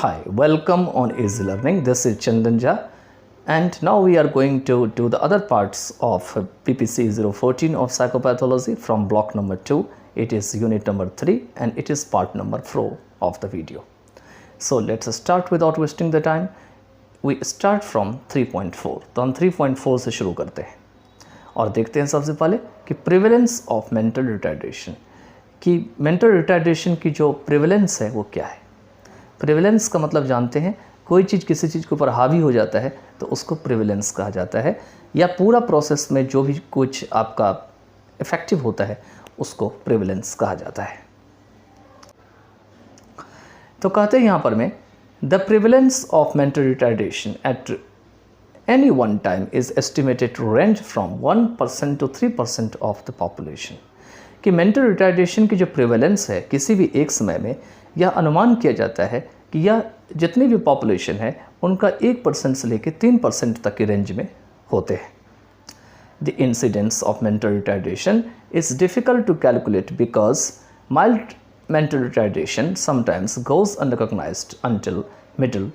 Hi, welcome on Easy Learning. This is Chandan Jha, and now we are going to do the other parts of PPC 014 of psychopathology from block number 2. It is unit number 3 and it is part number 4 of the video. So let's start without wasting the time. We start from 3.4. तो हम 3.4 से शुरू करते हैं और देखते हैं सबसे पहले कि प्रिवेलेंस ऑफ मेंटल रिटार्डेशन, कि मेंटल रिटार्डेशन की जो प्रिवेलेंस है वो क्या है। प्रिवेलेंस का मतलब जानते हैं, कोई चीज़ किसी चीज़ के ऊपर हावी हो जाता है तो उसको प्रिवेलेंस कहा जाता है, या पूरा प्रोसेस में जो भी कुछ आपका इफ़ेक्टिव होता है उसको प्रिवेलेंस कहा जाता है। तो कहते हैं यहाँ पर में the prevalence of mental retardation at any one time is estimated to range from 1% to 3% of the population, कि मेंटल रिटार्डेशन की जो प्रिवेलेंस है किसी भी एक समय में यह अनुमान किया जाता है कि यह जितनी भी पॉपुलेशन है उनका 1% से लेकर 3% तक की रेंज में होते हैं। The incidence of mental retardation is difficult to calculate because mild mental retardation sometimes goes unrecognised until middle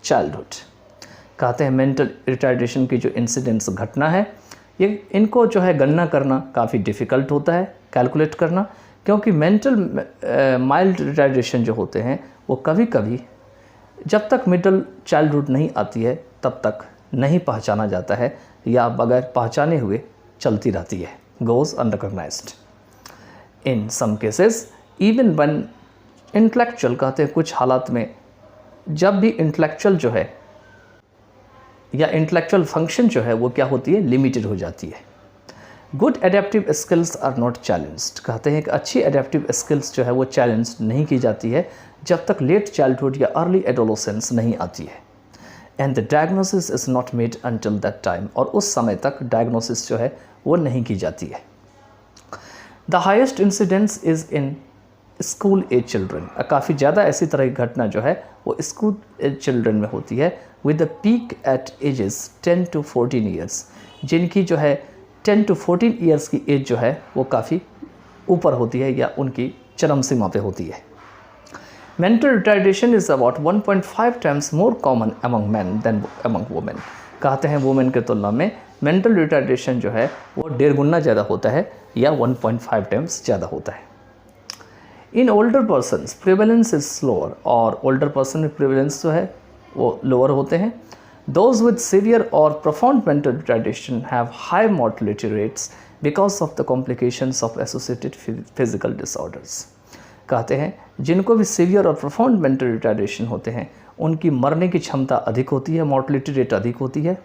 childhood. कहते हैं मेंटल रिटार्डेशन की जो इंसिडेंस घटना है ये इनको जो है गणना करना काफ़ी डिफ़िकल्ट होता है, कैलकुलेट करना, क्योंकि मेंटल माइल्ड रिटार्डेशन जो होते हैं वो कभी कभी जब तक मिडिल चाइल्डहुड नहीं आती है तब तक नहीं पहचाना जाता है या बगैर पहचाने हुए चलती रहती है, goes unrecognised. In some cases even one intellectual, कहते हैं कुछ हालात में जब भी इंटेलेक्चुअल जो है या इंटेलेक्चुअल फंक्शन जो है वो क्या होती है, लिमिटेड हो जाती है। Good adaptive skills are not challenged, कहते हैं कि अच्छी एडेप्टिव स्किल्स जो है वो चैलेंज नहीं की जाती है जब तक लेट चाइल्डहुड या अर्ली एडोलेसेंस नहीं आती है। And the diagnosis is not made until that time, और उस समय तक डायग्नोसिस जो है वो नहीं की जाती है। The highest incidence is in school age children, काफ़ी ज़्यादा ऐसी तरह की घटना जो है वो स्कूल एज चिल्ड्रन में होती है, with the peak at ages 10 to 14 years, जिनकी जो है 10 to 14 ईयर्स की एज जो है वो काफ़ी ऊपर होती है या उनकी चरम सीमा पे होती है। Mental retardation is about 1.5 times more common among men than among women, कहते हैं वुमेन के तुलना में मेंटल रिटार्डेशन जो है वो 1.5 गुना ज़्यादा होता है या 1.5 times ज़्यादा होता है। In older persons prevalence is slower, और ओल्डर पर्सन में प्रिवेलेंस जो है वो लोअर होते हैं। Those with severe or profound mental retardation have high mortality rates because of the complications of associated physical disorders, कहते हैं जिनको भी सीवियर और प्रोफाउंड मेंटल रिटार्डेशन होते हैं उनकी मरने की क्षमता अधिक होती है, मॉर्टलिटी रेट अधिक होती है,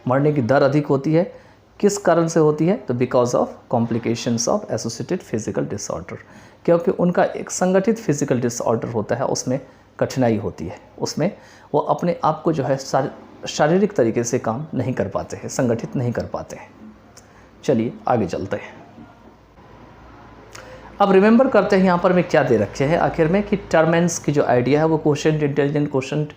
मरने की दर अधिक होती है। किस कारण से होती है, तो because of complications of associated physical disorder, क्योंकि उनका एक संगठित फिजिकल डिसऑर्डर होता है, उसमें कठिनाई होती है, उसमें वो अपने आप को जो है शारीरिक तरीके से काम नहीं कर पाते हैं, संगठित नहीं कर पाते हैं। चलिए आगे चलते हैं। अब रिमेंबर करते हैं यहाँ पर मैं क्या दे रखे हैं आखिर में, कि टर्मेंस की जो आइडिया है वो क्वोशिएंट इंटेलिजेंट क्वोशिएंट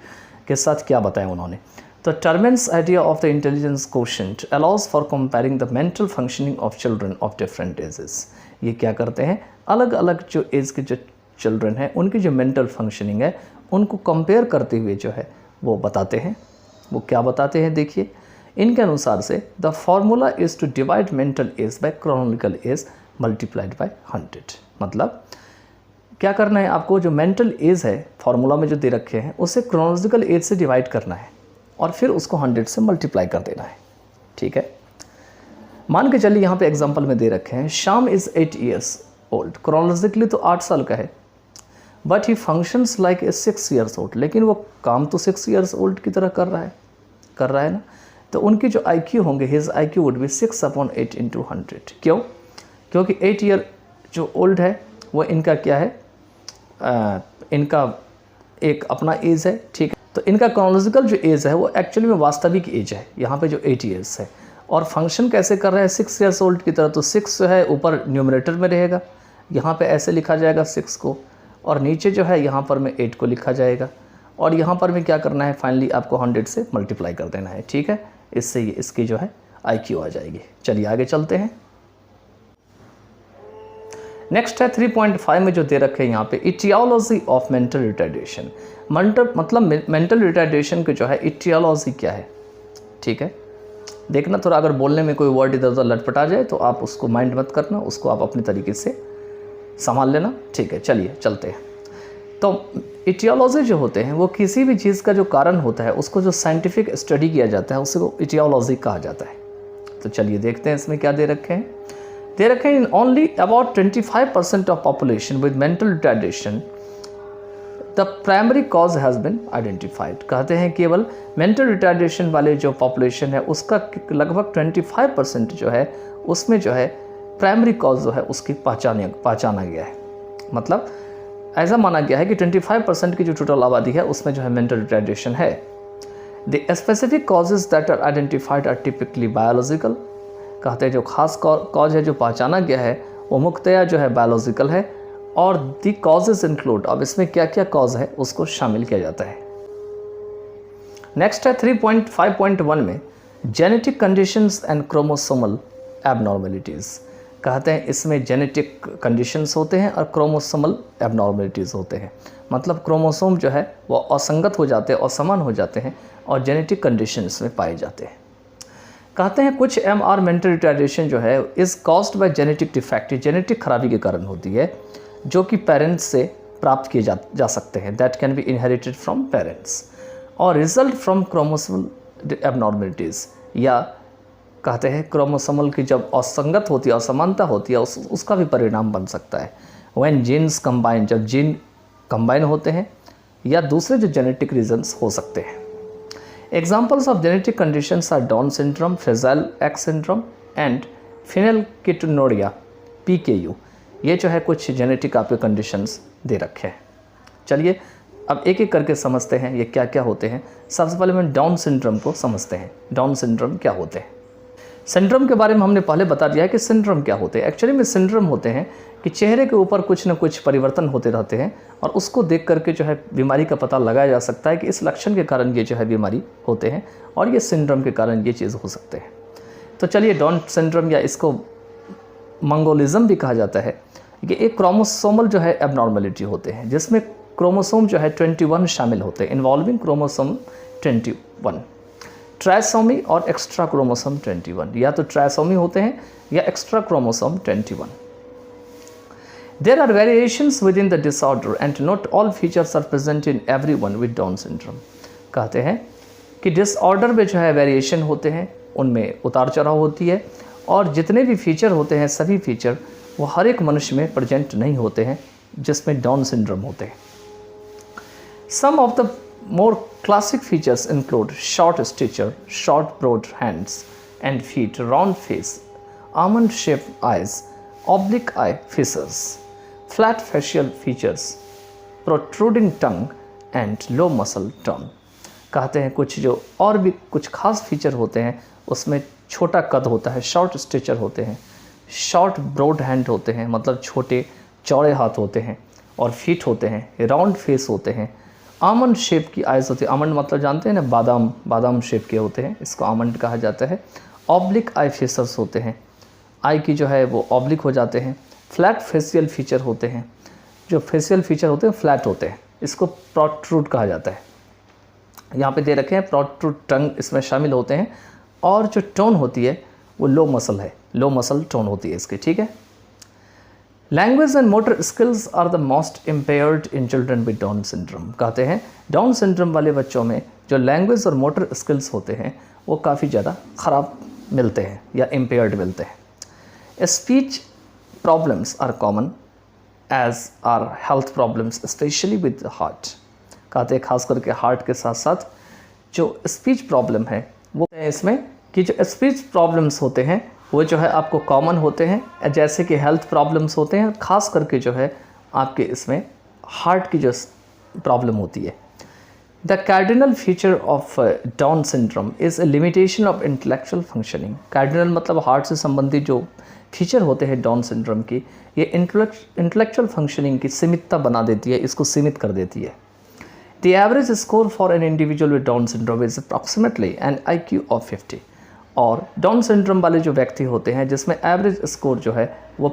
के साथ क्या बताया उन्होंने। तो Terman's idea of the intelligence quotient allows for comparing the mental functioning of children of different ages. ये क्या करते हैं, अलग अलग जो एज के जो चिल्ड्रन हैं उनकी जो मेंटल फंक्शनिंग है उनको कंपेयर करते हुए जो है वो बताते हैं। वो क्या बताते हैं, देखिए इनके अनुसार से the formula is to divide mental age by chronological age multiplied by 100। मतलब क्या करना है आपको, जो मेंटल एज है फॉर्मूला में जो दे रखे हैं उसे क्रोनोलॉजिकल एज से डिवाइड करना है और फिर उसको 100 से मल्टीप्लाई कर देना है। ठीक है, मान के चलिए यहाँ पे एग्जाम्पल में दे रखे हैं Shyam is 8 years old, chronologically तो 8 साल का है, but he functions like a 6 years old, लेकिन वो काम तो 6 years old की तरह कर रहा है ना। तो उनकी जो IQ होंगे, his IQ would be 6/8 into 100। क्यों, क्योंकि 8 year जो ओल्ड है वो इनका क्या है, इनका एक अपना एज है। ठीक है, तो इनका क्रोनोलॉजिकल जो एज है वो एक्चुअली में वास्तविक एज है यहाँ पे जो 8 years है, और फंक्शन कैसे कर रहा है 6 years old की तरह। तो 6 जो है ऊपर न्यूमरेटर में रहेगा, यहाँ पे ऐसे लिखा जाएगा 6 को, और नीचे जो है यहाँ पर में 8 को लिखा जाएगा, और यहाँ पर में क्या करना है, फाइनली आपको 100 से मल्टीप्लाई कर देना है। ठीक है, इससे ये इसकी जो है IQ आ जाएगी। चलिए आगे चलते हैं। नेक्स्ट है 3.5 में जो दे रखे हैं यहाँ पे इटियोलॉजी ऑफ मेंटल रिटार्डेशन। मतलब मेंटल रिटार्डेशन की जो है इटियोलॉजी क्या है, ठीक है। देखना थोड़ा अगर बोलने में कोई वर्ड इधर उधर लटपटा जाए तो आप उसको माइंड मत करना, उसको आप अपने तरीके से संभाल लेना, ठीक है। चलिए चलते हैं। तो इटियोलॉजी जो होते हैं वो किसी भी चीज़ का जो कारण होता है उसको जो साइंटिफिक स्टडी किया जाता है उसको इटियोलॉजी कहा जाता है। तो चलिए देखते हैं इसमें क्या दे रखे हैं। दे रखे हैं in only about 25% of population with mental retardation the primary cause has been identified. कहते हैं केवल मेंटल रिटार्डेशन वाले जो पॉपुलेशन है उसका लगभग 25% जो है उसमें जो है प्राइमरी कॉज जो है उसकी पहचाना गया है। मतलब ऐसा माना गया है कि 25% की जो टोटल आबादी है उसमें जो है मेंटल रिटार्डेशन है। The specific causes that are identified are typically biological. कहते हैं जो खास कॉज है जो पहचाना गया है वो मुख्यतया जो है बायोलॉजिकल है। और दी कॉजेज इंक्लूड, अब इसमें क्या क्या कॉज है उसको शामिल किया जाता है। नेक्स्ट है 3.5.1 में genetic conditions and chromosomal abnormalities. कहते हैं इसमें जेनेटिक कंडीशंस होते हैं और क्रोमोसोमल एबनॉर्मेलिटीज़ होते हैं। मतलब क्रोमोसोम जो है वो असंगत हो जाते हैं, असमान हो जाते हैं और जेनेटिक कंडीशंस में पाए जाते हैं। कहते हैं कुछ MR मेंटल रिटार्डेशन जो है is caused by genetic defect, genetic खराबी के कारण होती है जो कि पेरेंट्स से प्राप्त किए जा सकते हैं। That can be inherited from parents और रिजल्ट फ्रॉम क्रोमोसोमल एबनॉर्मेलिटीज़, या कहते हैं क्रोमोसोमल की जब असंगत होती है, असमानता होती है उसका भी परिणाम बन सकता है। व्हेन जीन्स कंबाइन, जब जीन कंबाइन होते हैं, या दूसरे जो जेनेटिक रीजन्स हो सकते हैं। Examples of genetic conditions are Down syndrome, fragile X syndrome and phenylketonuria PKU। ये जो है कुछ जेनेटिक आपके कंडीशंस दे रखे हैं। चलिए अब एक एक करके समझते हैं ये क्या क्या होते हैं। सबसे पहले मैं डाउन सिंड्रोम को समझते हैं। डाउन सिंड्रोम क्या होते हैं? सिंड्रोम के बारे में हमने पहले बता दिया है कि सिंड्रोम क्या होते हैं। एक्चुअली में सिंड्रोम होते हैं कि चेहरे के ऊपर कुछ न कुछ परिवर्तन होते रहते हैं और उसको देख करके जो है बीमारी का पता लगाया जा सकता है कि इस लक्षण के कारण ये जो है बीमारी होते हैं और ये सिंड्रोम के कारण ये चीज़ हो सकते हैं। तो चलिए डाउन सिंड्रोम, या इसको मंगोलिज्म भी कहा जाता है, कि एक क्रोमोसोमल जो है एबनॉर्मेलिटी होते हैं जिसमें क्रोमोसोम जो है 21 शामिल होते हैं, इन्वॉल्विंग क्रोमोसोम 21, ट्राइसोमी और एक्स्ट्रा क्रोमोसोम 21। या तो ट्राइसोमी होते हैं या extra chromosome 21। There are variations within the disorder and not all features are present in everyone with Down syndrome। कहते हैं कि डिसऑर्डर में जो है वेरिएशन होते हैं, उनमें उतार चढ़ाव होती है और जितने भी फीचर होते हैं सभी फीचर वो हर एक मनुष्य में प्रेजेंट नहीं होते हैं जिसमें डाउन सिंड्रोम होते हैं। Some of the more classic features include short stature, short broad hands and feet, round face, almond-shaped eyes, oblique eye fissures, flat facial features, protruding tongue and low muscle tone। कहते हैं कुछ जो और भी कुछ खास फीचर होते हैं उसमें छोटा कद होता है, शॉर्ट स्टेचर होते हैं, शॉर्ट ब्रॉड हैंड होते हैं मतलब छोटे चौड़े हाथ होते हैं, और फीट होते हैं, राउंड फेस होते हैं, आमंड शेप की आइज़ होती है। आमंड मतलब जानते हैं ना, बादाम शेप के होते हैं, इसको आमंड कहा जाता है। ऑब्लिक आई फेसर्स होते हैं, आई की जो है वो ऑब्लिक हो जाते हैं। फ्लैट फेशियल फीचर होते हैं, जो फेशियल फीचर होते हैं फ्लैट होते हैं, इसको प्रोट्रूड कहा जाता है। यहाँ पे दे रखे हैं प्रोट्रूड टंग इसमें शामिल होते हैं, और जो टोन होती है वो लो मसल है, लो मसल टोन होती है इसकी, ठीक है। Language and motor skills are the most impaired in children with Down syndrome. कहते हैं डाउन सिंड्रोम वाले बच्चों में जो लैंग्वेज और मोटर स्किल्स होते हैं वो काफ़ी ज़्यादा ख़राब मिलते हैं या इम्पेयर्ड मिलते हैं। Speech problems are common as are health problems especially with heart. कहते हैं खास करके हार्ट के साथ साथ जो स्पीच प्रॉब्लम है वो इसमें कि जो स्पीच प्रॉब्लम्स होते हैं वो जो है आपको कॉमन होते हैं, जैसे कि हेल्थ प्रॉब्लम्स होते हैं, खास करके जो है आपके इसमें हार्ट की जो प्रॉब्लम होती है। The cardinal feature of down syndrome is a limitation of intellectual functioning. Cardinal मतलब हार्ट से संबंधित जो फीचर होते हैं डाउन सिंड्रोम की, ये इंटेलेक्चुअल फंक्शनिंग की सीमितता बना देती है, इसको सीमित कर देती है। The average score for an individual with Down syndrome is approximately an IQ of 50। और डाउन सिंड्रोम वाले जो व्यक्ति होते हैं जिसमें एवरेज स्कोर जो है वो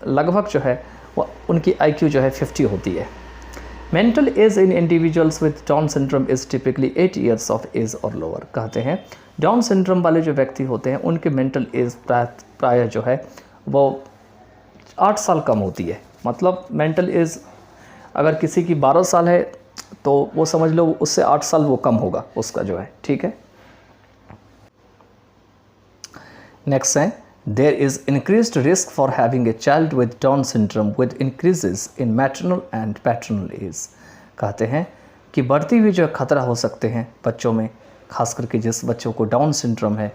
लगभग जो है वो उनकी IQ जो है 50 होती है। Mental age in individuals with Down syndrome is typically 8 years of age और लोअर। कहते हैं डाउन सिंड्रोम वाले जो व्यक्ति होते हैं उनकी मेंटल एज प्राय जो है वो 8 साल कम होती है। मतलब मेंटल एज अगर किसी की 12 साल है तो वो समझ लो उससे 8 साल वो कम होगा उसका जो है, ठीक है। नेक्स्ट है there is increased risk for having a child with Down syndrome with increases in maternal and paternal age. कहते हैं कि बढ़ती हुई जो खतरा हो सकते हैं बच्चों में, खास करके जिस बच्चों को डाउन सिंड्रोम है,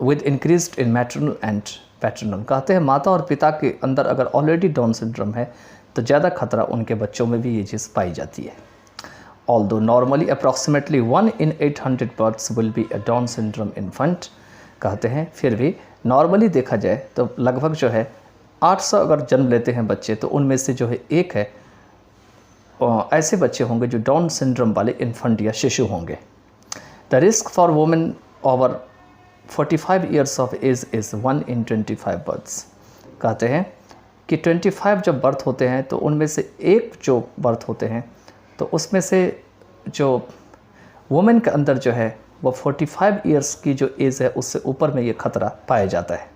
with increased in maternal and paternal. कहते हैं माता और पिता के अंदर अगर ऑलरेडी डाउन सिंड्रोम है तो ज़्यादा खतरा उनके बच्चों में भी ये चीज़ पाई जाती है। Although normally approximately 1 in 800 births will be a Down syndrome infant. कहते हैं फिर भी नॉर्मली देखा जाए तो लगभग जो है 800 अगर जन्म लेते हैं बच्चे तो उनमें से जो है एक है ऐसे बच्चे होंगे जो डाउन सिंड्रोम वाले इन्फेंट या शिशु होंगे। The risk for women over 45 years of age is 1 in 25 births. कहते हैं कि 25 जब बर्थ होते हैं तो उनमें से एक जो बर्थ होते हैं तो उसमें से जो वुमेन के अंदर जो है वो 45 ईयर्स की जो एज है उससे ऊपर में ये खतरा पाया जाता है।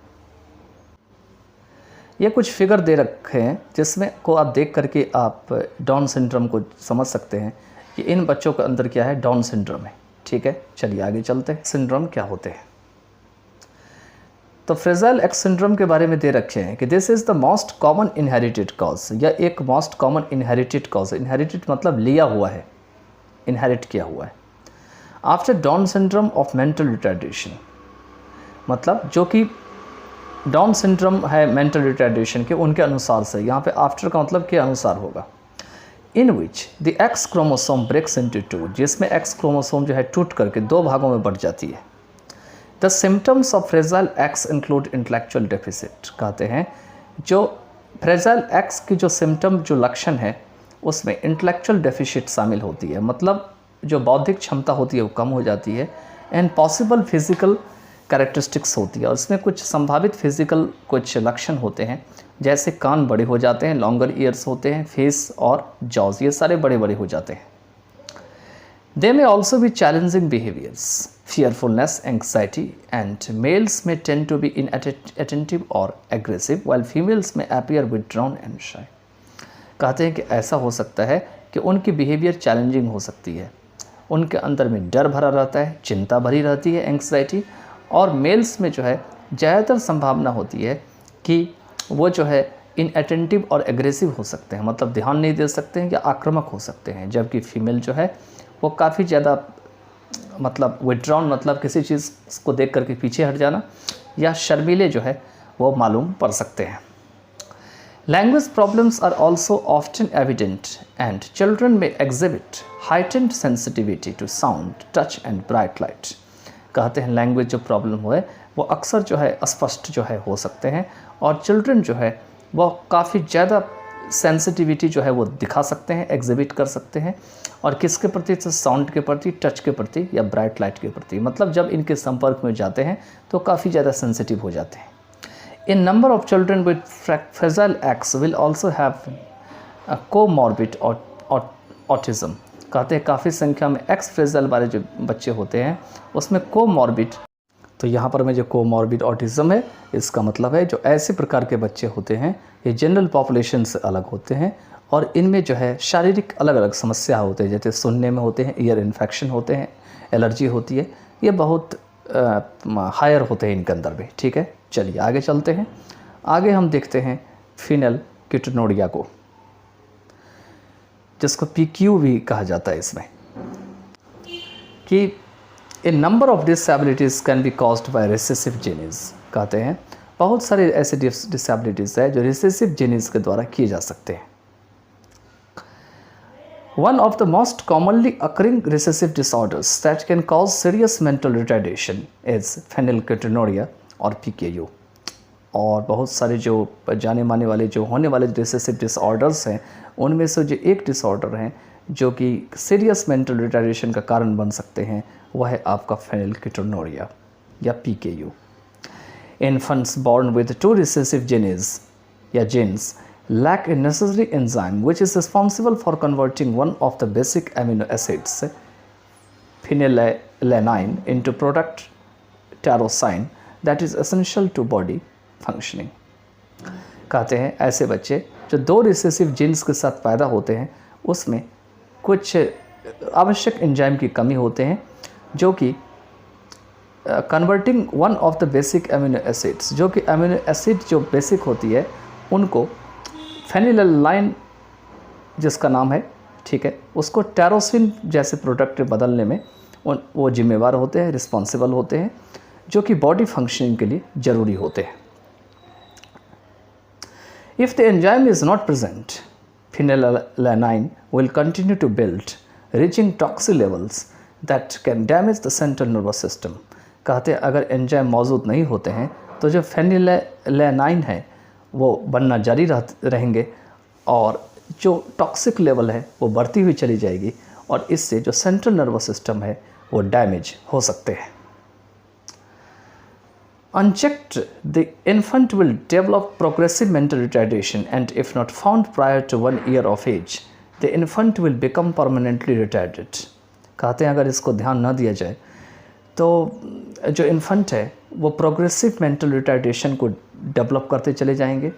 ये कुछ फिगर दे रखे हैं जिसमें को आप देख करके आप डाउन सिंड्रोम को समझ सकते हैं कि इन बच्चों के अंदर क्या है, डाउन सिंड्रोम है, ठीक है। चलिए आगे चलते हैं। सिंड्रोम क्या होते हैं? तो फ्रेजाइल एक्स सिंड्रोम के बारे में दे रखे हैं कि this is the most common inherited cause. यह एक most common inherited cause, inherited मतलब लिया हुआ है, इनहेरिट किया हुआ है। After down syndrome of mental retardation, मतलब जो कि डाउन सिंड्रोम है मेंटल रिटार्डेशन के उनके अनुसार से, यहाँ पे आफ्टर का मतलब के अनुसार होगा। In which the X chromosome breaks into 2, जिसमें एक्स क्रोमोसोम जो है टूट करके 2 भागों में बढ़ जाती है। The symptoms of fragile x include intellectual deficit. कहते हैं जो फ्रेजाइल एक्स की जो सिम्टम जो लक्षण है उसमें इंटेलेक्चुअल डेफिसिट शामिल होती है, मतलब जो बौद्धिक क्षमता होती है वो कम हो जाती है। एंड पॉसिबल फिजिकल कैरेक्टरिस्टिक्स होती है, और इसमें कुछ संभावित फिजिकल कुछ लक्षण होते हैं, जैसे कान बड़े हो जाते हैं, लॉन्गर ईयर्स होते हैं, फेस और जॉज ये सारे बड़े बड़े हो जाते हैं। दे में also be challenging behaviours, fearfulness, anxiety, and males may tend to be inattentive or aggressive, while females may appear withdrawn and shy। कहते हैं कि ऐसा हो सकता है कि उनकी बिहेवियर चैलेंजिंग हो सकती है, उनके अंदर में डर भरा रहता है, चिंता भरी रहती है, एंग्जाइटी, और मेल्स में जो है ज़्यादातर संभावना होती है कि वो जो है इनअटेंटिव और एग्रेसिव हो सकते हैं, मतलब ध्यान नहीं दे सकते हैं या आक्रामक हो सकते हैं, जबकि फीमेल जो है वो काफ़ी ज़्यादा मतलब विड्रॉन मतलब किसी चीज़ को देख करके पीछे हट जाना या शर्मीले जो है वो मालूम पड़ सकते हैं। Language problems are also often evident and children में exhibit heightened sensitivity to sound, touch and bright light. कहते हैं लैंग्वेज जो प्रॉब्लम हुए वो अक्सर जो है स्पष्ट जो है हो सकते हैं, और चिल्ड्रन जो है वो काफ़ी ज़्यादा सेंसिटिविटी जो है वो दिखा सकते हैं, एग्जिबिट कर सकते हैं, और किसके प्रति? तो साउंड के प्रति, टच के प्रति या ब्राइट लाइट के प्रति। मतलब जब इनके संपर्क में जाते हैं तो काफ़ी ज़्यादा सेंसिटिव हो जाते हैं। In number of children with fragile X will also have comorbid autism. कहते हैं काफ़ी संख्या में एक्स फ्रेजाइल वाले जो बच्चे होते हैं उसमें कोमॉर्बिड, तो यहाँ पर में जो कोमॉर्बिड ऑटिज्म है इसका मतलब है जो ऐसे प्रकार के बच्चे होते हैं ये जनरल पॉपुलेशन से अलग होते हैं, और इनमें जो है शारीरिक अलग अलग समस्या होते हैं, जैसे सुनने में होते हैं, ईयर इन्फेक्शन होते हैं, एलर्जी होती है, ये बहुत हायर होते हैं इनके अंदर भी, ठीक है। चलिए आगे चलते हैं। आगे हम देखते हैं फीनल कीटोनूरिया को, जिसको PQ भी कहा जाता है, इसमें कि a number of disabilities can be caused by recessive genes. कहते हैं बहुत सारे ऐसे डिसेबिलिटीज़ है जो रिसेसिव जीन्स के द्वारा किए जा सकते हैं। One of the most commonly occurring recessive disorders that can cause serious mental retardation is phenylketonuria और PKU। और बहुत सारे जो जाने माने वाले जो होने वाले रिसेसिव डिसऑर्डर्स हैं उनमें से जो एक डिसऑर्डर हैं जो कि सीरियस मेंटल रिटार्डेशन का कारण बन सकते हैं वह है आपका फेनिलकेटोनुरिया या PKU। Infants born with two recessive genes या genes lack a necessary enzyme which is responsible for converting one of the basic amino acids phenylalanine into product tyrosine that is essential to body functioning. कहते हैं ऐसे बच्चे जो दो recessive jeans के साथ पैदा होते हैं उसमें कुछ आवश्यक एंजाइम की कमी होते हैं जो कि converting one of the basic amino acids, जो कि अमीनो एसिड जो बेसिक होती है उनको फेनिललाइन जिसका नाम है, ठीक है, उसको टेरोसिन जैसे प्रोडक्ट बदलने में वो जिम्मेवार होते हैं, रिस्पॉन्सिबल होते हैं, जो कि बॉडी फंक्शनिंग के लिए ज़रूरी होते हैं. If the enzyme is not present, phenylalanine will continue to build, reaching toxic levels that can damage the central nervous system. कहते हैं अगर एंजाइम मौजूद नहीं होते हैं तो जो फेनिलैलानाइन है वो बनना जारी रहेंगे और जो टॉक्सिक लेवल है वो बढ़ती हुई चली जाएगी और इससे जो सेंट्रल नर्वस सिस्टम है वो डैमेज हो सकते हैं. Unchecked, the infant will develop progressive mental retardation and if not found prior to 1 year of age, the infant will become permanently retarded. कहते हैं अगर इसको ध्यान न दिया जाए तो जो इन्फेंट है वो प्रोग्रेसिव मेंटल रिटार्डेशन को डेवलप करते चले जाएंगे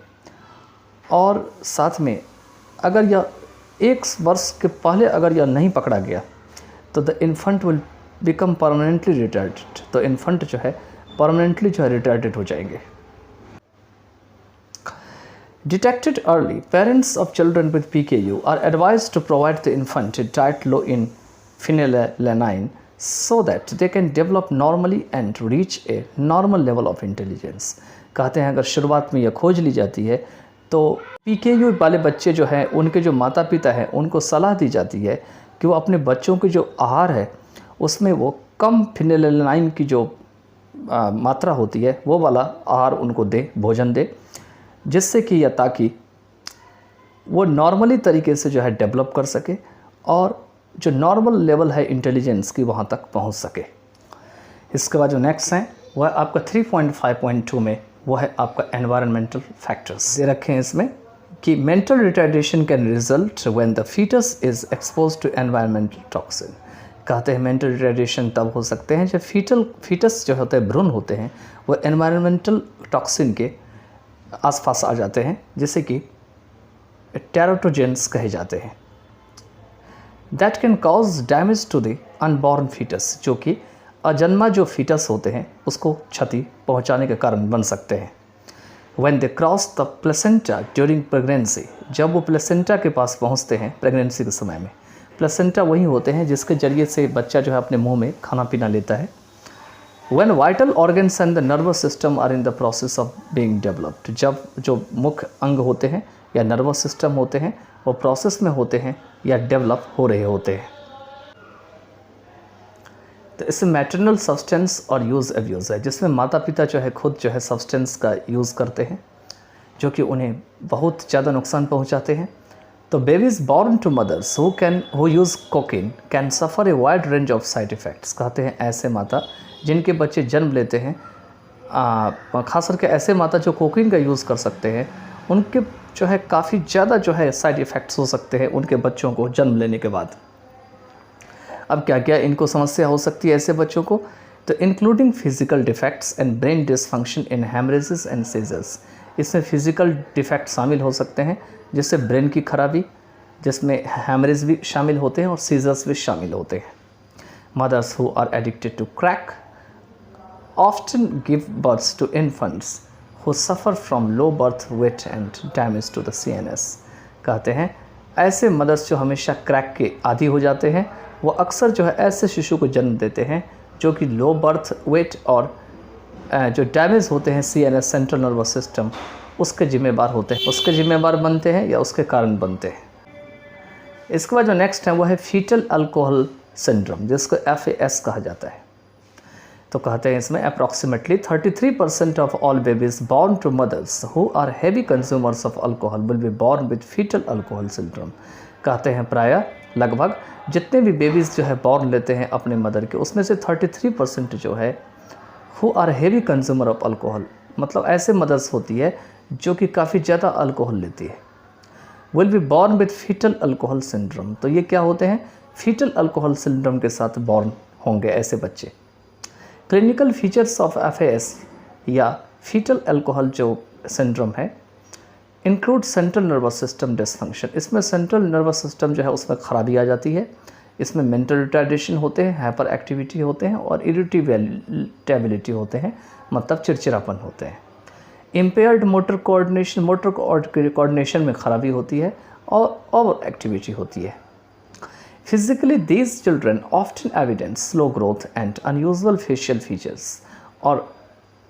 और साथ में अगर यह 1 वर्ष के पहले अगर यह नहीं पकड़ा गया तो the infant will become permanently retarded. तो इन्फेंट जो है परमानेंटली जो है रिटार्डेड हो जाएंगे. Detected early, parents of children with PKU are advised to provide the infant a diet low in phenylalanine so that they can develop normally and reach a normal level of intelligence. कहते हैं अगर शुरुआत में यह खोज ली जाती है तो PKU वाले बच्चे जो हैं उनके जो माता पिता हैं उनको सलाह दी जाती है कि वो अपने बच्चों के जो आहार है उसमें वो कम फिनेलालानाइन की जो मात्रा होती है वो वाला आहार उनको दे, भोजन दे, जिससे कि या ताकि वो नॉर्मली तरीके से जो है डेवलप कर सके और जो नॉर्मल लेवल है इंटेलिजेंस की वहाँ तक पहुँच सके. इसके बाद जो नेक्स्ट हैं वह आपका 3.5.2 में वो है आपका एनवायरमेंटल फैक्टर्स दे रखे हैं इसमें कि mental retardation can result when the foetus is expose to environmental toxin. कहते हैं मेंटल रिटार्डेशन तब हो सकते हैं जब फीटस जो होते हैं, भ्रूण होते हैं, वो एनवायरमेंटल टॉक्सिन के आसपास आ जाते हैं जिसे कि टेराटोजेंस कहे जाते हैं. That can cause damage to the unborn foetus, जो कि अजन्मा जो फीटस होते हैं उसको क्षति पहुंचाने के कारण बन सकते हैं. When they cross the placenta during pregnancy, जब वो प्लेसेंटा के पास पहुंचते हैं प्रेगनेंसी के समय में. प्लेसेंटा वही होते हैं जिसके जरिए से बच्चा जो है अपने मुंह में खाना पीना लेता है. When vital organs and the nervous system are in the process of being developed, जब जो मुख्य अंग होते हैं या नर्वस सिस्टम होते हैं वो प्रोसेस में होते हैं या डेवलप हो रहे होते हैं. तो इसमें मैटरनल सब्सटेंस और यूज़ एब्यूज़ है जिसमें माता पिता जो है खुद जो है सब्सटेंस का यूज़ करते हैं जो कि उन्हें बहुत ज़्यादा नुकसान पहुंचाते हैं. तो babies born to mothers who use cocaine can suffer a wide range of side effects. कहते हैं ऐसे माता जिनके बच्चे जन्म लेते हैं, खास करके ऐसे माता जो कोकीन का यूज़ कर सकते हैं, उनके जो है काफ़ी ज़्यादा जो है साइड इफ़ेक्ट्स हो सकते हैं उनके बच्चों को जन्म लेने के बाद. अब क्या क्या इनको समस्या हो सकती है ऐसे बच्चों को, तो including physical defects and brain dysfunction in haemorrhages and seizures. इसमें फिजिकल डिफेक्ट शामिल हो सकते हैं जिससे ब्रेन की खराबी, जिसमें हेमरेज भी शामिल होते हैं और सीजर्स भी शामिल होते हैं. Mothers who are addicted to crack often give birth to infants who suffer from low birth weight and damage to the CNS. कहते हैं ऐसे मदर्स जो हमेशा क्रैक के आदी हो जाते हैं वो अक्सर जो है ऐसे शिशु को जन्म देते हैं जो कि लो बर्थ वेट और जो डैमेज होते हैं CNS सेंट्रल नर्वस सिस्टम उसके जिम्मेदार होते हैं, उसके जिम्मेदार बनते हैं या उसके कारण बनते हैं. इसके बाद जो नेक्स्ट है वो है फीटल अल्कोहल सिंड्रोम जिसको FAS कहा जाता है. तो कहते हैं इसमें approximately 33% of all babies born to mothers who are heavy consumers of alcohol will be born with fetal alcohol syndrome. कहते हैं प्रायः लगभग जितने भी बेबीज़ जो है बॉर्न लेते हैं अपने मदर के उसमें से 33% जो है who are heavy consumer of alcohol मतलब ऐसे मदर्स होती है जो कि काफ़ी ज़्यादा अल्कोहल लेती है, will be born with fetal alcohol syndrome. तो ये क्या होते हैं, फीटल अल्कोहल सिंड्रोम के साथ बॉर्न होंगे ऐसे बच्चे। क्लिनिकल फीचर्स ऑफ FAS या फीटल अल्कोहल जो सिंड्रोम है include central nervous system dysfunction. इसमें सेंट्रल नर्वस सिस्टम जो है उसमें खराबी आ जाती है, इसमें मेंटल रिटार्डेशन होते हैं, हाइपर एक्टिविटी होते हैं और इरिटेबिलिटी होते हैं, मतलब चिड़चिड़ापन होते हैं। इम्पेयर्ड मोटर कोऑर्डिनेशन में खराबी होती है और ओवर एक्टिविटी होती है। Physically these children often evidence slow growth and unusual facial features. और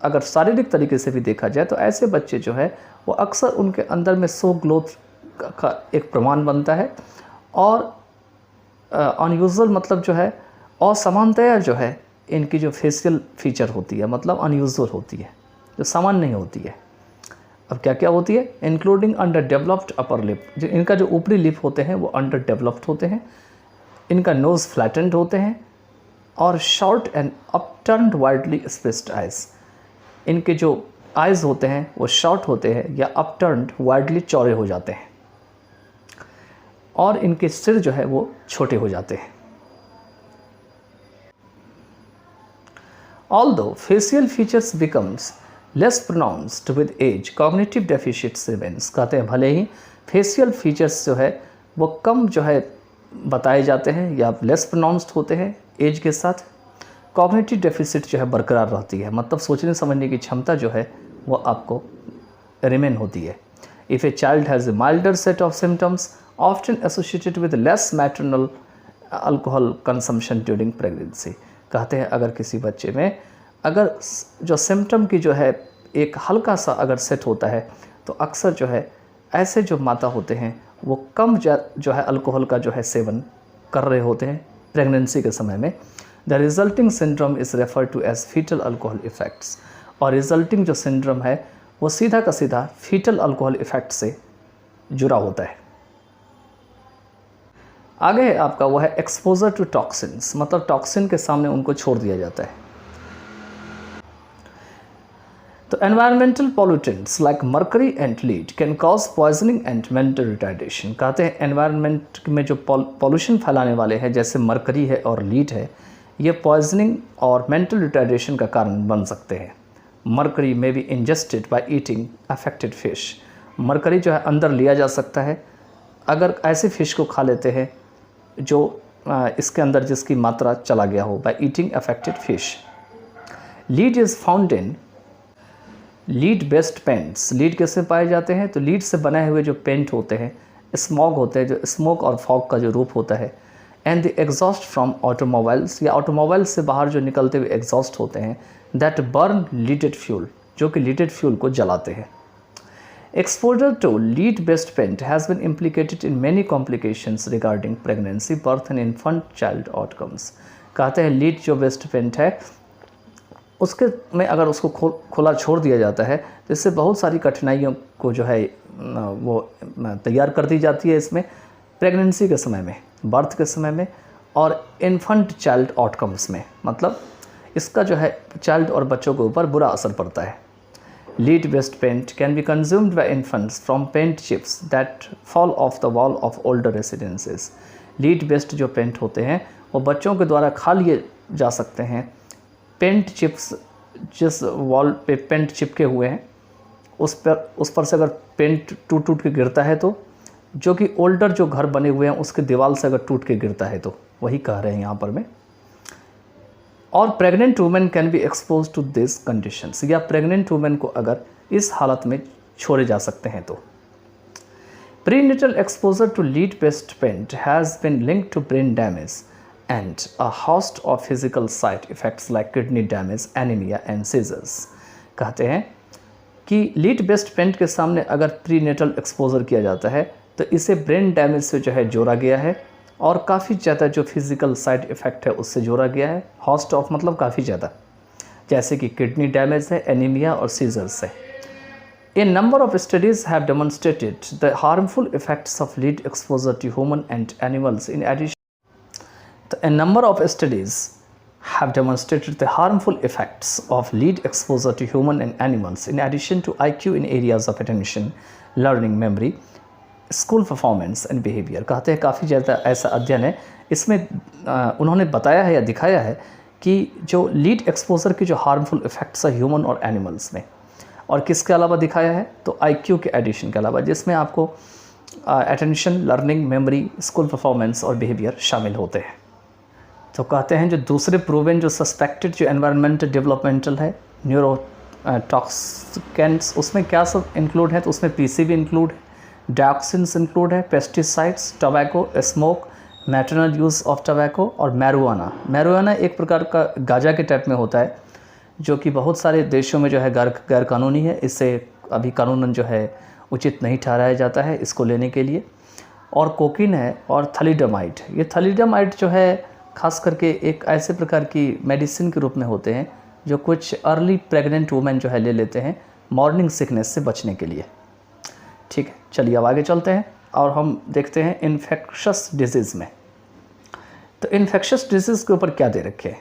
अगर शारीरिक तरीके से भी देखा जाए तो ऐसे बच्चे जो है वो अक्सर उनके अंदर में स्लो ग्रोथ का एक प्रमाण बनता है और अनयूजुअल मतलब जो है असमानतया जो है इनकी जो फेशियल फीचर होती है मतलब अनयूजुअल होती है, जो सामान्य नहीं होती है। अब क्या क्या होती है, including under developed upper lip. जो इनका जो ऊपरी लिप होते हैं वो अंडर डेवलप्ड होते हैं, इनका नोज़ फ्लैटेंड होते हैं और short and upturned widely spaced eyes. इनके जो आइज़ होते हैं वो शॉर्ट होते हैं या अपटर्न्ड वाइडली चौड़े हो जाते हैं और इनके सिर जो है वो छोटे हो जाते हैं। Although facial features becomes less pronounced with age, cognitive deficits remains। कहते हैं भले ही फेशियल फीचर्स जो है वो कम जो है बताए जाते हैं या लेस प्रोनाउंस्ड होते हैं एज के साथ, कॉग्निटिव डेफिसिट जो है बरकरार रहती है, मतलब सोचने समझने की क्षमता जो है वो आपको रिमेन होती है। If a child has a milder set of symptoms often associated with less maternal alcohol consumption during pregnancy. कहते हैं अगर किसी बच्चे में अगर जो सिम्टम की जो है एक हल्का सा अगर सेट होता है तो अक्सर जो है ऐसे जो माता होते हैं वो कम जो है अल्कोहल का जो है सेवन कर रहे होते हैं प्रेगनेंसी के समय में। The resulting syndrome is refer to as fetal alcohol effects. और रिजल्टिंग जो सिंड्रोम है वो सीधा का सीधा फीटल अल्कोहल इफ़ेक्ट से जुड़ा होता है। आगे है आपका वो है एक्सपोजर टू टॉक्सिन्स, मतलब टॉक्सिन के सामने उनको छोड़ दिया जाता है। तो environmental pollutants like mercury and lead can cause poisoning and mental retardation. कहते हैं एनवायरनमेंट में जो पॉल्यूशन फैलाने वाले हैं जैसे मर्करी है और लीड है, ये पॉइजनिंग और मेंटल रिटार्डेशन का कारण बन सकते हैं। मर्करी में be ingested by eating affected fish. Mercury जो है अंदर लिया जा सकता है अगर ऐसे फिश को खा लेते हैं जो इसके अंदर जिसकी मात्रा चला गया हो, bye eating affected fish. Lead is found in lead based paints. Lead कैसे पाए जाते हैं, तो लीड से बनाए हुए जो पेंट होते हैं, स्मॉग होते हैं, जो स्मोक और फॉग का जो रूप होता है, and the exhaust from automobiles, या ऑटोमोबाइल्स से बाहर जो निकलते हुए एग्जॉस्ट होते हैं, दैट बर्न लीडेड फ्यूल, जो कि लीडेड फ्यूल को जलाते हैं। Exposure to lead-based paint has been implicated in many complications regarding pregnancy, birth and infant-child outcomes। कहते हैं लीड जो बेस्ड पेंट है उसके में अगर उसको खुला छोड़ दिया जाता है तो इससे बहुत सारी कठिनाइयों को जो है वो तैयार कर दी जाती है इसमें प्रेगनेंसी के समय में, बर्थ के समय में और इन्फेंट चाइल्ड आउटकम्स में, मतलब इसका जो है चाइल्ड और बच्चों के ऊपर बुरा असर पड़ता है। Lead based paint can be consumed by infants from paint chips that fall off the wall of older residences। Lead based जो पेंट होते हैं वो बच्चों के द्वारा खा लिए जा सकते हैं। पेंट चिप्स जिस वॉल पे पेंट चिपके हुए हैं उस पर से अगर पेंट टूट के गिरता है तो, जो कि ओल्डर जो घर बने हुए हैं उसके दीवार से अगर टूट के गिरता है तो, वही कह रहे हैं यहाँ पर में। और pregnant women can be expose to this conditions, या प्रेग्नेंट वुमेन को अगर इस हालत में छोड़े जा सकते हैं तो। Prenatal exposure to lead based paint has been linked to brain damage and a host of physical side effects like kidney damage, anaemia and seizures. कहते हैं कि लीड बेस्ड पेंट के सामने अगर प्रीनेटल एक्सपोजर किया जाता है तो इसे ब्रेन डैमेज से जो है जोड़ा गया है और काफ़ी ज़्यादा जो फिज़िकल साइड इफ़ेक्ट है उससे जोड़ा गया है। हॉस्ट ऑफ मतलब काफ़ी ज़्यादा, जैसे कि किडनी डैमेज है, एनीमिया और सीजर्स है। A number of studies have demonstrated the harmful effects of lead exposure to human and animals in addition. तो a number of studies have demonstrated the harmful effects of lead exposure to human and animals in addition to IQ in areas of attention, learning, memory, school performance and behaviour. कहते हैं काफ़ी ज़्यादा ऐसा अध्ययन है, इसमें उन्होंने बताया है या दिखाया है कि जो लीड एक्सपोजर की जो हार्मफुल इफ़ेक्ट्स है ह्यूमन और एनिमल्स में, और किसके अलावा दिखाया है, तो IQ के एडिशन के अलावा, जिसमें आपको attention, learning, memory, school performance और बिहेवियर शामिल होते हैं। तो कहते हैं जो दूसरे प्रूवन जो सस्पेक्टेड जो एनवायरमेंटल डेवलपमेंटल है न्यूरो टॉक्सिकेंट्स, उसमें क्या सब इंक्लूड है, तो उसमें PCB इंक्लूड है, डायोक्सिन्स इंक्लूड है, pesticides, tobacco, smoke, maternal use of tobacco और मैरिजुआना। मैरिजुआना एक प्रकार का गांजा के टाइप में होता है, जो कि बहुत सारे देशों में जो है गैर कानूनी है, इससे अभी कानूनन जो है उचित नहीं ठहराया जाता है इसको लेने के लिए। और कोकीन है और थैलिडमाइड। ये थैलिडमाइड जो है खास करके एक ऐसे प्रकार की मेडिसिन के रूप में होते हैं जो कुछ अर्ली प्रेग्नेंट वुमेन जो है ले लेते हैं मॉर्निंग सिकनेस से बचने के लिए। ठीक है, चलिए अब आगे चलते हैं और हम देखते हैं इन्फेक्शस डिजीज़ में। तो इन्फेक्शस डिजीज़ के ऊपर क्या दे रखे हैं,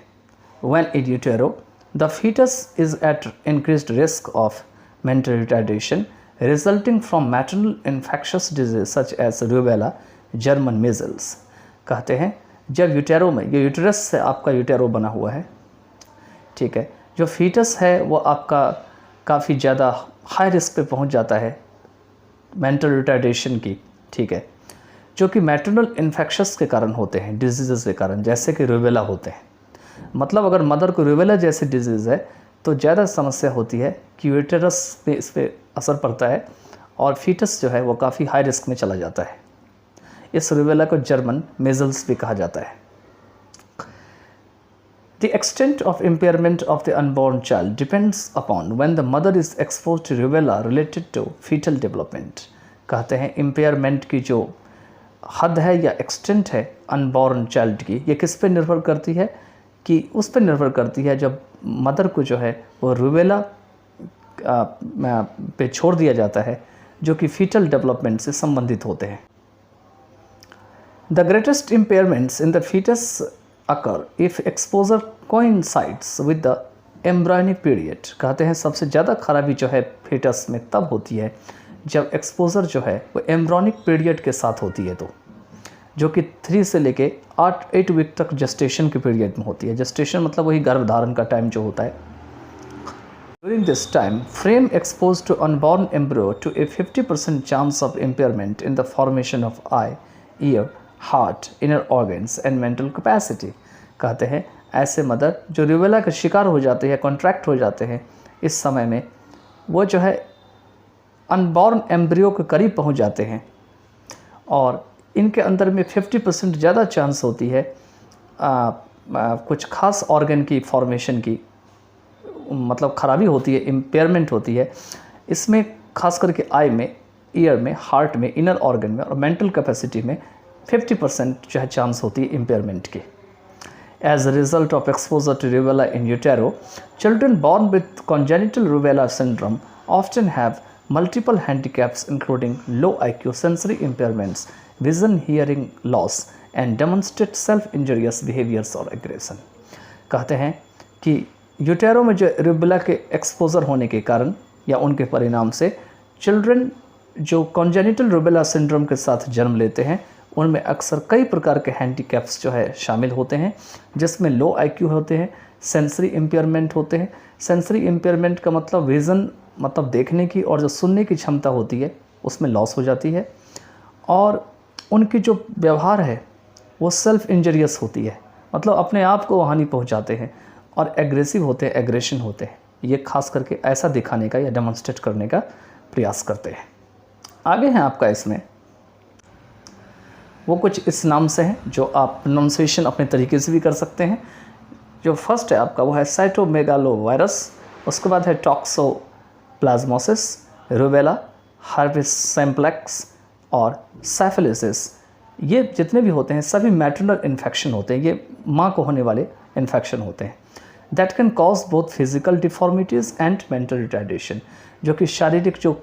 when in utero the foetus is at increased risk of mental retardation resulting from maternal infectious disease such as rubella, German measles. कहते हैं जब यूटेरो में, ये यूटेरस से आपका यूटेरो बना हुआ है, ठीक है, जो फीटस है वो आपका काफ़ी ज़्यादा हाई रिस्क पे पहुंच जाता है मेंटल रिटार्डेशन की, ठीक है, जो कि मैटरनल इन्फेक्शस के कारण होते हैं, डिजीज़ के कारण, जैसे कि रूबेला होते हैं। मतलब अगर मदर को रूबेला जैसी डिजीज़ है तो ज़्यादा समस्या होती है कि यूटेरस पे इस पर असर पड़ता है और फीटस जो है वो काफ़ी हाई रिस्क में चला जाता है। इस रूबेला को जर्मन मीजल्स भी कहा जाता है। The extent of impairment of the unborn child depends upon when the mother is exposed to rubella related to fetal development। कहते हैं impairment की जो हद है या extent है unborn child की, ये किस पे निर्भर करती है, कि उस पर निर्भर करती है जब मदर को जो है वो रूबेला पे छोड़ दिया जाता है, जो कि फीटल डेवलपमेंट से संबंधित होते हैं। The greatest impairments in the fetus occur if exposure coincides with the embryonic period। कहते हैं सबसे ज़्यादा खराबी जो है फीटस में तब होती है जब एक्सपोजर जो है वो एम्ब्रॉनिक पीरियड के साथ होती है, तो जो कि 3 से लेके 8 वीक तक जेस्टेशन के पीरियड में होती है। जेस्टेशन मतलब वही गर्भधारण का टाइम जो होता है। During this time, frame exposed to unborn embryo to a 50% chance of impairment in the formation of eye, ear, heart, inner organs and mental capacity. कहते हैं ऐसे मदर जो रूबेला का शिकार हो जाते हैं, कॉन्ट्रैक्ट हो जाते हैं, इस समय में वो जो है अनबॉर्न एम्ब्रियो के करीब पहुंच जाते हैं और इनके अंदर में 50% ज़्यादा चांस होती है कुछ खास ऑर्गन की फॉर्मेशन की, मतलब खराबी होती है, इम्पेयरमेंट होती है। इसमें खास करके आई में, ईयर में, हार्ट में, इनर ऑर्गन में और मेंटल कैपेसिटी में 50% जो है चांस होती है इम्पेयरमेंट की। As a result of exposure to rubella in utero, children born with congenital rubella syndrome often have multiple handicaps including low IQ, sensory impairments, vision, hearing loss and demonstrate self injurious behaviours और aggression. कहते हैं कि यूटेरो में जो rubella के exposure होने के कारण या उनके परिणाम से चिल्ड्रन जो कॉन्जेनिटल रूबेला सिंड्रोम के साथ जन्म लेते हैं उनमें अक्सर कई प्रकार के हैंडीकैप्स जो है शामिल होते हैं, जिसमें लो IQ होते हैं, सेंसरी इम्पेयरमेंट होते हैं। सेंसरी इम्पेयरमेंट का मतलब विज़न, मतलब देखने की, और जो सुनने की क्षमता होती है उसमें लॉस हो जाती है। और उनकी जो व्यवहार है वो सेल्फ इंजरियस होती है, मतलब अपने आप को हानि पहुंचाते हैं और एग्रेसिव होते हैं, एग्रेशन होते हैं। ये खास करके ऐसा दिखाने का या डेमोन्स्ट्रेट करने का प्रयास करते हैं। आगे हैं आपका इसमें वो कुछ इस नाम से हैं जो आप प्रोनाउंसिएशन अपने तरीके से भी कर सकते हैं। जो फर्स्ट है आपका वो है साइटोमेगालोवायरस, उसके बाद है टॉक्सोप्लाज्मोसिस, रूबेला, हर्पिस सिम्प्लेक्स और सिफिलिसिस। ये जितने भी होते हैं सभी मैटरनल इन्फेक्शन होते हैं, ये माँ को होने वाले इन्फेक्शन होते हैं। That can cause both physical deformities and mental retardation, जो कि शारीरिक जो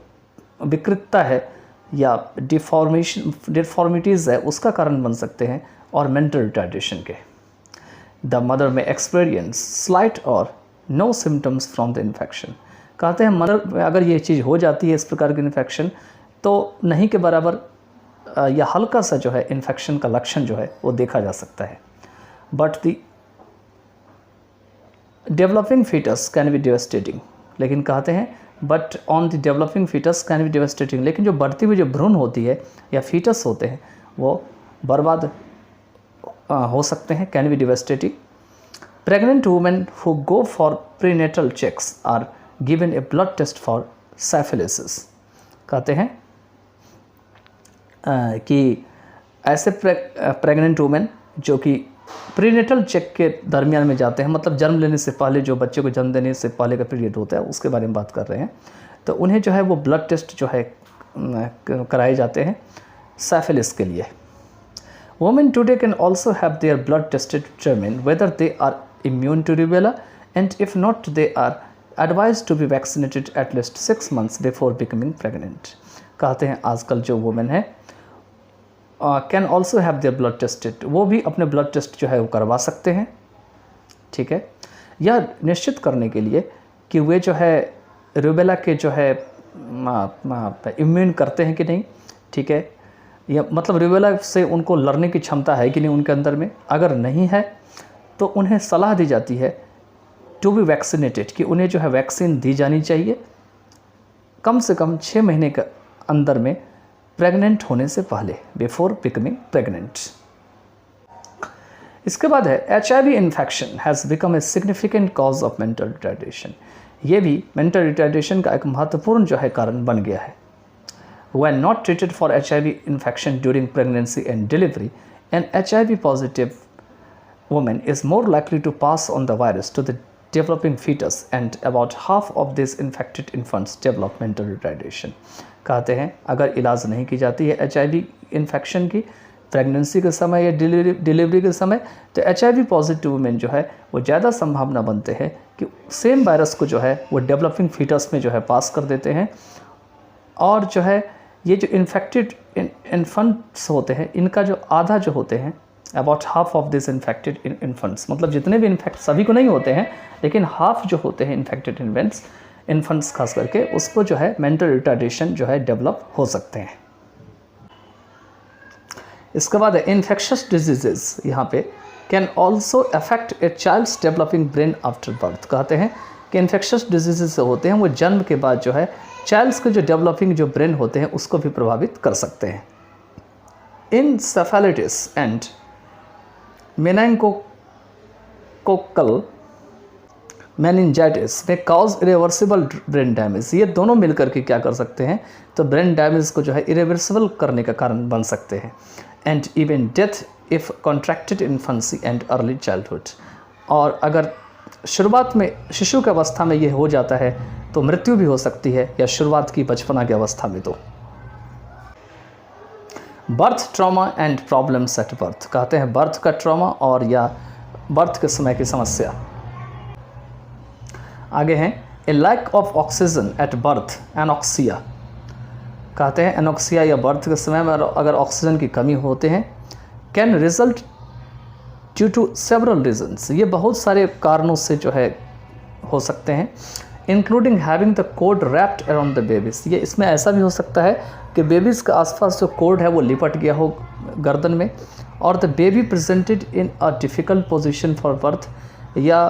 विकृतता है या डिफॉर्मिटीज़ है उसका कारण बन सकते हैं और मेंटल रिटार्डेशन के। The mother may experience slight or no symptoms from the infection. कहते हैं मदर में अगर ये चीज़ हो जाती है इस प्रकार की इन्फेक्शन तो नहीं के बराबर या हल्का सा जो है इन्फेक्शन का लक्षण जो है वो देखा जा सकता है। But the developing fetus can be devastating, लेकिन कहते हैं but on the developing fetus can be devastating, लेकिन जो बढ़ती हुई जो भ्रूण होती है या फीटस होते हैं वो बर्बाद हो सकते हैं, can be devastating. Pregnant women who go for prenatal checks are given a blood test for syphilis. कहते हैं कि ऐसे प्रेग्नेंट वुमेन जो कि प्रीनेटल चेक के दरमियान में जाते हैं, मतलब जन्म लेने से पहले जो बच्चे को जन्म देने से पहले का पीरियड होता है उसके बारे में बात कर रहे हैं, तो उन्हें जो है वो ब्लड टेस्ट जो है कराए जाते हैं साइफिलिस के लिए। Women today can also have their blood tested to determine whether they are immune to rubella and if not they are advise to be vaccinated at least 6 months before becoming pregnant. कहते हैं आजकल जो women है can also have their blood tested, वो भी अपने blood test जो है वो करवा सकते हैं, ठीक है, यह निश्चित करने के लिए कि वे जो है रूबेला के जो है इम्यून करते हैं कि नहीं, ठीक है, या मतलब रूबेला से उनको लड़ने की क्षमता है कि नहीं उनके अंदर में। अगर नहीं है तो उन्हें सलाह दी जाती है टू बी वैक्सीनेटेड, कि उन्हें जो है वैक्सीन दी जानी चाहिए कम से कम 6 महीने के अंदर में प्रेग्नेंट होने से पहले, बिफोर बिकमिंग प्रेग्नेंट। इसके बाद है HIV infection has become a significant cause of mental retardation. ये भी मेंटल रिटार्डेशन का एक महत्वपूर्ण जो है कारण बन गया है। When not treated for HIV infection during pregnancy and delivery, an HIV positive woman is more likely to pass on the virus to the developing fetus, and about half of these infected infants develop mental retardation। कहते हैं अगर इलाज नहीं की जाती है HIV infection की pregnancy के समय या डिलीवरी के समय, तो HIV पॉजिटिव वुमेन जो है वो ज़्यादा संभावना बनते हैं कि सेम वायरस को जो है वो डेवलपिंग फीटस में जो है पास कर देते हैं, और जो है ये जो इन्फेक्टेड इन्फेंट्स होते हैं इनका जो आधा जो होते हैं, about half of this infected infants, मतलब जितने भी इन्फेक्ट सभी को नहीं होते हैं लेकिन हाफ जो होते हैं इन्फेक्टेड इन्फेंट्स खास करके उसको जो है मेंटल रिटार्डेशन जो है डेवलप हो सकते हैं। इसके बाद है इन्फेक्शस डिजीजेस, यहाँ पे can also affect a child's developing brain after birth. कहते हैं कि इन्फेक्शस डिजीजेस होते हैं वो जन्म के बाद जो है चाइल्ड्स के जो डेवलपिंग जो ब्रेन होते हैं उसको भी प्रभावित कर सकते हैं। इंसेफेलाइटिस एंड मेनिंगोकोकल मेनिंजाइटिस में कॉज इरिवर्सिबल ब्रेन डैमेज। ये दोनों मिलकर के क्या कर सकते हैं, तो ब्रेन डैमेज को जो है इरिवर्सिबल करने का कारण बन सकते हैं। And even death if contracted infancy and early childhood, और अगर शुरुआत में शिशु की अवस्था में ये हो जाता है तो मृत्यु भी हो सकती है, या शुरुआत की बचपना की अवस्था में। तो birth trauma and problems at birth, कहते हैं बर्थ का ट्रॉमा और या बर्थ के समय की समस्या। आगे हैं a lack of oxygen at birth anoxia. कहते हैं एनॉक्सिया या बर्थ के समय में अगर ऑक्सीजन की कमी होते हैं can result due to several reasons. ये बहुत सारे कारणों से जो है हो सकते हैं, including having the code wrapped around the babies. ये इसमें ऐसा भी हो सकता है कि बेबीज़ के आसपास जो कोड है वो लिपट गया हो गर्दन में, और the baby presented in a difficult position for birth, या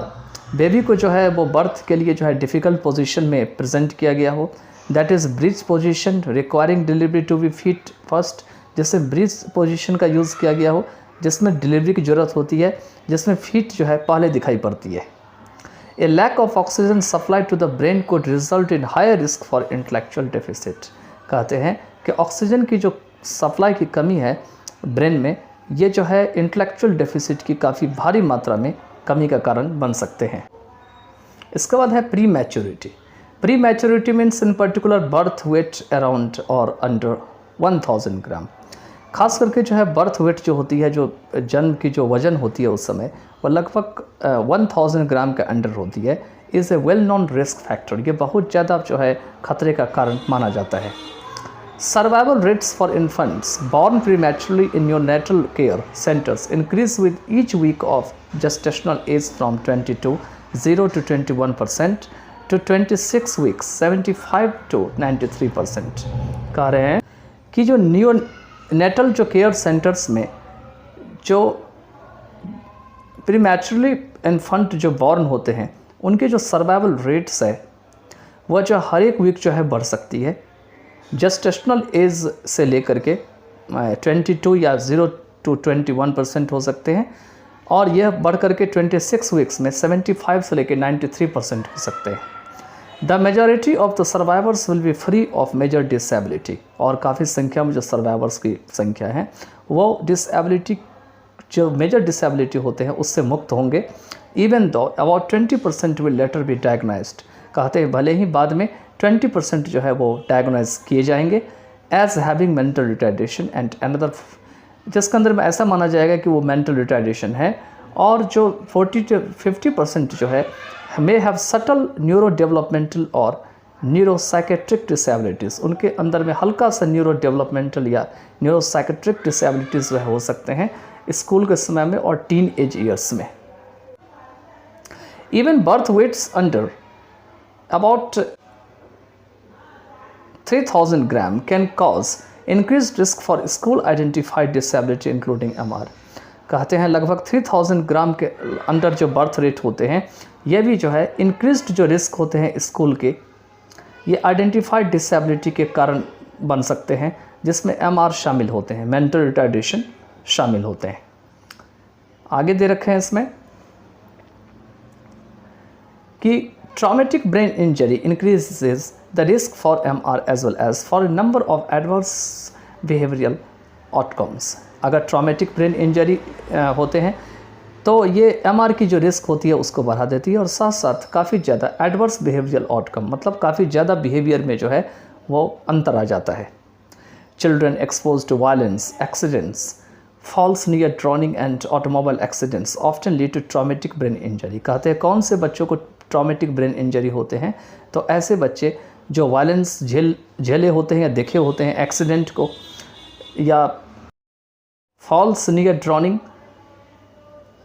बेबी को जो है वो बर्थ के लिए जो है डिफ़िकल्ट पोजीशन में प्रेजेंट किया गया हो, that is breech position requiring delivery to be feet first, जिससे ब्रीच पोजीशन का यूज़ किया गया हो जिसमें डिलीवरी की ज़रूरत होती है, जिसमें फीट जो है पहले दिखाई पड़ती है। A lack of oxygen supply to the brain could result in higher risk for intellectual deficit. कहते हैं कि ऑक्सीजन की जो सप्लाई की कमी है ब्रेन में, ये जो है इंटेलेक्चुअल डेफिसिट की काफ़ी भारी मात्रा में कमी का कारण बन सकते हैं। इसके बाद है pre maturity. Pre maturity means in particular birth weight around और अंडर 1000 ग्राम। खास करके जो है बर्थ वेट जो होती है, जो जन्म की जो वज़न होती है उस समय वो लगभग 1000 ग्राम के अंडर होती है, is a well known risk factor. ये बहुत ज़्यादा जो है खतरे का कारण माना जाता है। Survival rates for infants born prematurely in neonatal care centers increase with each week of gestational age from 0 to 21% to 26 weeks 75 to 93%। कह रहे हैं कि जो नियोनेटल जो केयर सेंटर्स में जो प्रीमैचुरली इन्फेंट जो बॉर्न होते हैं उनके जो सर्वाइवल रेट्स है वह जो हर एक वीक जो है बढ़ सकती है। जस्टेशनल एज से लेकर के 22 या 0 to 21% हो सकते हैं और यह बढ़ करके 26 वीक्स में 75 से लेकर 93% हो सकते हैं। The majority of the survivors will be free of major disability, और काफ़ी संख्या में जो सर्वाइवर्स की संख्या है वो डिसेबिलिटी जो मेजर डिसेबिलिटी होते हैं उससे मुक्त होंगे। Even though about 20% will later be diagnosed, कहते हैं भले ही बाद में 20% जो है वो डायग्नाइज किए जाएंगे as having mental retardation and another, जिसके अंदर में ऐसा माना जाएगा कि वो मेंटल रिटार्डेशन है। और जो 40 to 50% जो है may have subtle neuro developmental और न्यूरो साइकेट्रिक डिसेबिलिटीज़, उनके अंदर में हल्का सा न्यूरो डेवलपमेंटल या न्यूरो साइकेट्रिक डिसेबिलिटीज़ जो है हो सकते हैं स्कूल के समय में और टीन एज ईयर्स में। Even birth weights under about 3000 gram can cause increase risk for school identified disability including MR। कहते हैं लगभग 3000 ग्राम के अंडर जो बर्थ रेट होते हैं ये भी जो है इंक्रीज्ड जो रिस्क होते हैं स्कूल के, ये आइडेंटिफाइड डिसेबिलिटी के कारण बन सकते हैं, जिसमें MR शामिल होते हैं, मेंटल रिटार्डेशन शामिल होते हैं। आगे दे रखे हैं इसमें कि traumatic brain injury increases the risk for MR as well as for a number of adverse behavioral outcomes। अगर ट्रॉमेटिक ब्रेन इंजरी होते हैं तो ये MR की जो रिस्क होती है उसको बढ़ा देती है और साथ साथ काफ़ी ज़्यादा एडवर्स बिहेवियरल आउटकम, मतलब काफ़ी ज़्यादा बिहेवियर में जो है वो अंतर आ जाता है। Children expose to violence, accidents, falls near drowning and automobile accidents often lead to traumatic brain injury. कहते हैं कौन से बच्चों को ट्रॉमेटिक ब्रेन इंजरी होते हैं, तो ऐसे बच्चे जो वायलेंस झेले होते हैं या देखे होते हैं एक्सीडेंट को, या फॉल्स नियर ड्रॉनिंग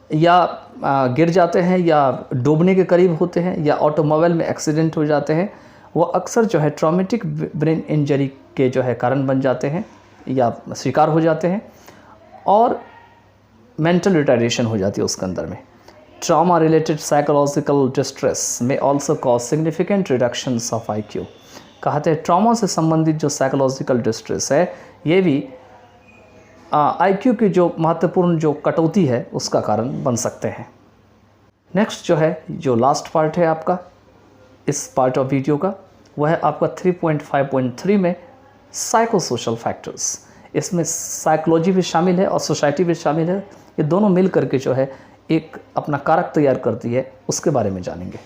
या गिर जाते हैं या डूबने के करीब होते हैं या ऑटोमोबाइल में एक्सीडेंट हो जाते हैं, वो अक्सर जो है ट्रॉमेटिक ब्रेन इंजरी के जो है कारण बन जाते हैं या शिकार हो जाते हैं और मेंटल रिटार्डेशन हो जाती है उसके अंदर में। ट्रॉमा रिलेटेड साइकोलॉजिकल डिस्ट्रेस में also cause significant reductions of IQ। कहते हैं ट्रॉमा से संबंधित जो साइकोलॉजिकल डिस्ट्रेस है ये भी IQ की जो महत्वपूर्ण जो कटौती है उसका कारण बन सकते हैं। नेक्स्ट जो है जो लास्ट पार्ट है आपका इस पार्ट ऑफ वीडियो का, वह है आपका 3.5.3 में साइकोसोशल फैक्टर्स। इसमें साइकोलॉजी भी शामिल है और सोसाइटी भी शामिल है, ये दोनों मिल करके जो है एक अपना कारक तैयार करती है, उसके बारे में जानेंगे।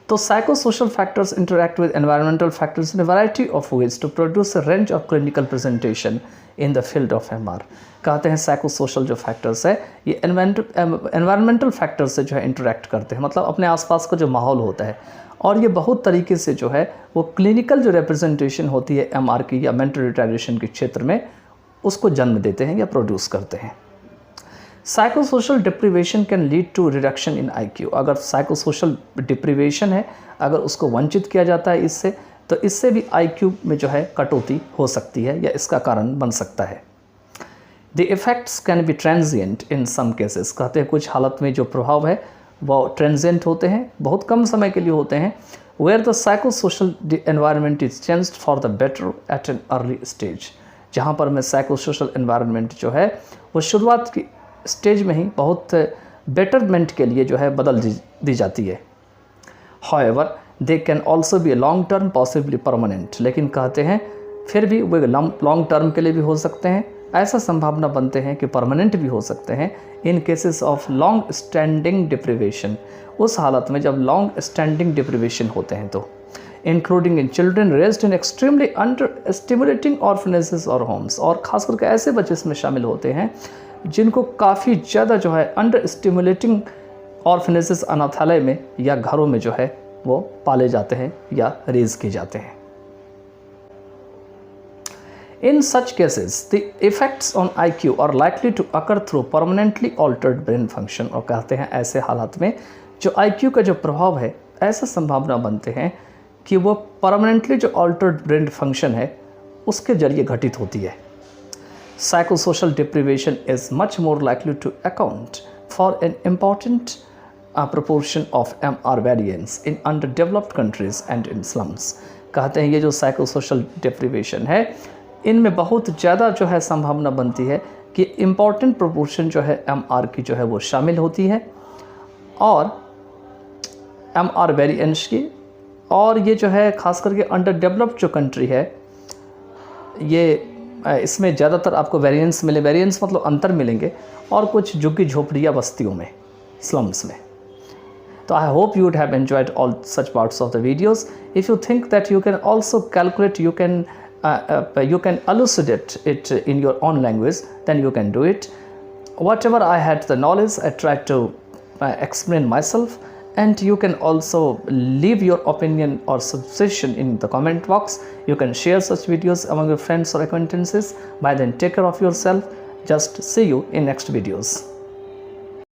तो psychosocial factors interact with environmental factors in a variety of ways to produce a range of clinical presentation in the field of MR। कहते हैं साइकोसोशल जो फैक्टर्स है ये एनवायरमेंटल फैक्टर्स से जो है इंटरैक्ट करते हैं, मतलब अपने आसपास का जो माहौल होता है, और ये बहुत तरीके से जो है वो क्लिनिकल जो रिप्रेजेंटेशन होती है MR की या मेंटल रिटार्डेशन के क्षेत्र में उसको जन्म देते हैं या प्रोड्यूस करते हैं। Psychosocial deprivation can lead to reduction in IQ। अगर साइकोसोशल डिप्रीवेशन है, अगर उसको वंचित किया जाता है इससे, तो इससे भी IQ में जो है कटौती हो सकती है या इसका कारण बन सकता है। The effects can be transient in some cases. कहते हैं कुछ हालत में जो प्रभाव है वो ट्रांजिएंट होते हैं, बहुत कम समय के लिए होते हैं। Where the psychosocial environment is changed for the better at an early stage. जहाँ पर मैं साइकोसोशल एनवायरनमेंट जो है वो शुरुआत की स्टेज में ही बहुत बेटरमेंट के लिए जो है बदल दी जाती है। However they can also be long term possibly permanent. लेकिन कहते हैं फिर भी वे लॉन्ग टर्म के लिए भी हो सकते हैं, ऐसा संभावना बनते हैं कि परमानेंट भी हो सकते हैं in cases of long standing deprivation. उस हालत में जब लॉन्ग स्टैंडिंग डिप्रीवेशन होते हैं तो including in children raised in extremely under stimulating orphanages और होम्स। और ख़ास करके ऐसे बच्चे इसमें शामिल होते हैं जिनको काफ़ी ज़्यादा जो है अंडर स्टिमुलेटिंग ऑर्फनेसेस अनाथालय में या घरों में जो है वो पाले जाते हैं या रेज किए जाते हैं। In such cases, the effects on IQ are likely to occur through permanently altered brain function। और कहते हैं ऐसे हालात में जो IQ का जो प्रभाव है ऐसा संभावना बनते हैं कि वो परमानेंटली जो ऑल्टर्ड ब्रेन फंक्शन है उसके जरिए घटित होती है। Psychosocial deprivation is much more likely to account for an important proportion of MR variants in underdeveloped countries and in slums। कहते हैं ये जो साइकोसोशल डिप्रीवेशन है इनमें बहुत ज़्यादा जो है संभावना बनती है कि इम्पॉर्टेंट प्रोपोर्शन जो है MR की जो है वो शामिल होती है और MR वेरिएंट्स की, और ये जो है ख़ास करके अंडर डेवलप्ड जो कंट्री है ये इसमें ज़्यादातर आपको वेरिएंट्स मिले, वेरिएंट्स मतलब अंतर मिलेंगे, और कुछ झुग्गी झोपड़ियाँ बस्तियों में, स्लम्स में। So I hope you would have enjoyed all such parts of the videos. If you think that you can also calculate, you can elucidate it in your own language, then you can do it. Whatever I had the knowledge, I tried to explain myself, and you can also leave your opinion or suggestion in the comment box. You can share such videos among your friends or acquaintances. By then, take care of yourself. Just see you in next videos.